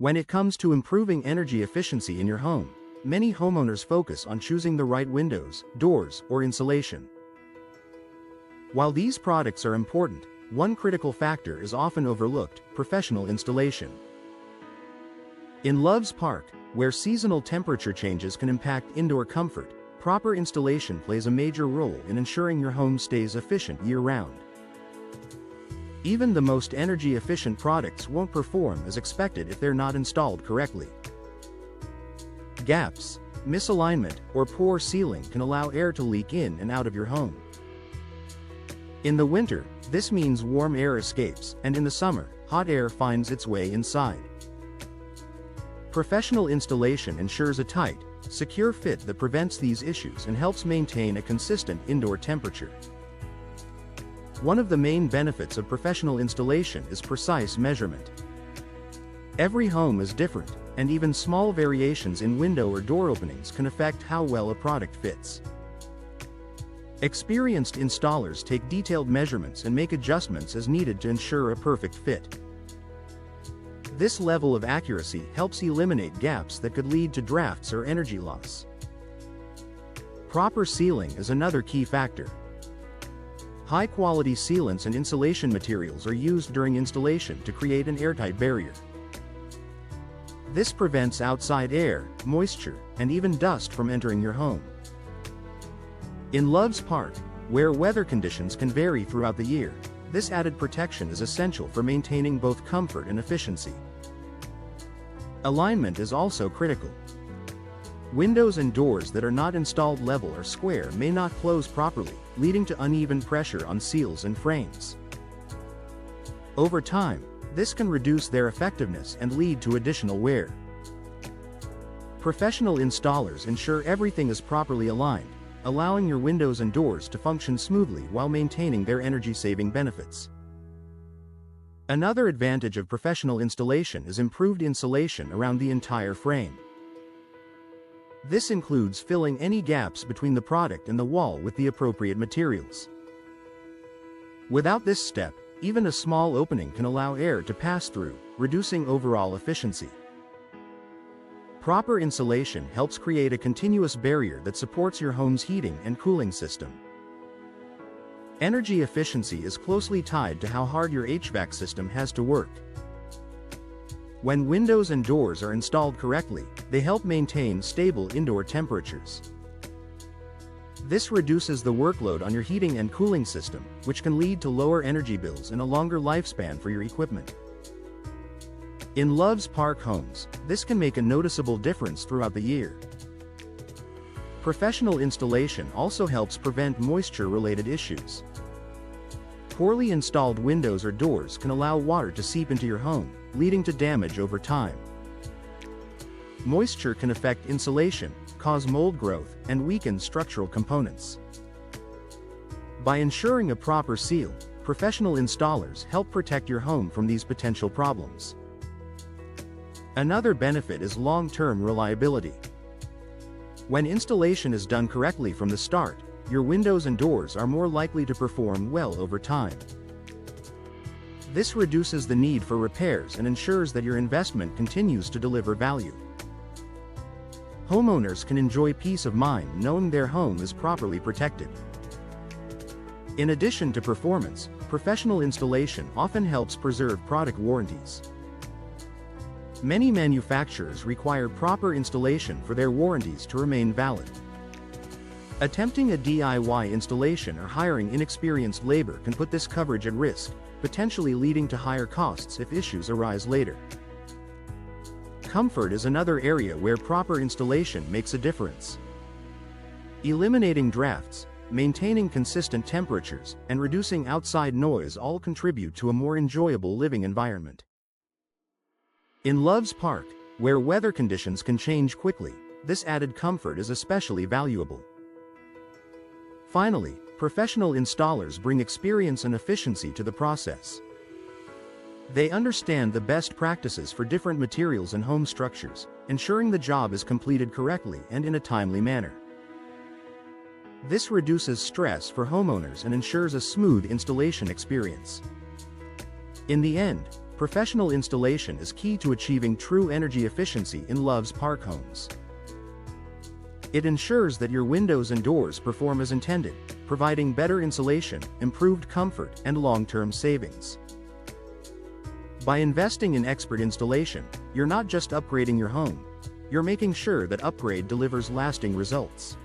When it comes to improving energy efficiency in your home, many homeowners focus on choosing the right windows, doors, or insulation. While these products are important, one critical factor is often overlooked: professional installation. In Love's Park, where seasonal temperature changes can impact indoor comfort, proper installation plays a major role in ensuring your home stays efficient year-round. Even the most energy-efficient products won't perform as expected if they're not installed correctly. Gaps, misalignment, or poor sealing can allow air to leak in and out of your home. In the winter, this means warm air escapes, and in the summer, hot air finds its way inside. Professional installation ensures a tight, secure fit that prevents these issues and helps maintain a consistent indoor temperature. One of the main benefits of professional installation is precise measurement. Every home is different, and even small variations in window or door openings can affect how well a product fits. Experienced installers take detailed measurements and make adjustments as needed to ensure a perfect fit. This level of accuracy helps eliminate gaps that could lead to drafts or energy loss. Proper sealing is another key factor. High-quality sealants and insulation materials are used during installation to create an airtight barrier. This prevents outside air, moisture, and even dust from entering your home. In Love's Park, where weather conditions can vary throughout the year, this added protection is essential for maintaining both comfort and efficiency. Alignment is also critical. Windows and doors that are not installed level or square may not close properly, leading to uneven pressure on seals and frames. Over time, this can reduce their effectiveness and lead to additional wear. Professional installers ensure everything is properly aligned, allowing your windows and doors to function smoothly while maintaining their energy-saving benefits. Another advantage of professional installation is improved insulation around the entire frame. This includes filling any gaps between the product and the wall with the appropriate materials. Without this step, even a small opening can allow air to pass through, reducing overall efficiency. Proper insulation helps create a continuous barrier that supports your home's heating and cooling system. Energy efficiency is closely tied to how hard your HVAC system has to work. When windows and doors are installed correctly, they help maintain stable indoor temperatures. This reduces the workload on your heating and cooling system, which can lead to lower energy bills and a longer lifespan for your equipment. In Love's Park homes, this can make a noticeable difference throughout the year. Professional installation also helps prevent moisture-related issues. Poorly installed windows or doors can allow water to seep into your home, leading to damage over time. Moisture can affect insulation, cause mold growth, and weaken structural components. By ensuring a proper seal, professional installers help protect your home from these potential problems. Another benefit is long-term reliability. When installation is done correctly from the start, your windows and doors are more likely to perform well over time. This reduces the need for repairs and ensures that your investment continues to deliver value. Homeowners can enjoy peace of mind knowing their home is properly protected. In addition to performance, professional installation often helps preserve product warranties. Many manufacturers require proper installation for their warranties to remain valid. Attempting a DIY installation or hiring inexperienced labor can put this coverage at risk, potentially leading to higher costs if issues arise later. Comfort is another area where proper installation makes a difference. Eliminating drafts, maintaining consistent temperatures, and reducing outside noise all contribute to a more enjoyable living environment. In Love's Park, where weather conditions can change quickly, this added comfort is especially valuable. Finally, professional installers bring experience and efficiency to the process. They understand the best practices for different materials and home structures, ensuring the job is completed correctly and in a timely manner. This reduces stress for homeowners and ensures a smooth installation experience. In the end, Professional installation is key to achieving true energy efficiency in Love's Park homes. It ensures that your windows and doors perform as intended, providing better insulation, improved comfort, and long-term savings. By investing in expert installation, you're not just upgrading your home, you're making sure that upgrade delivers lasting results.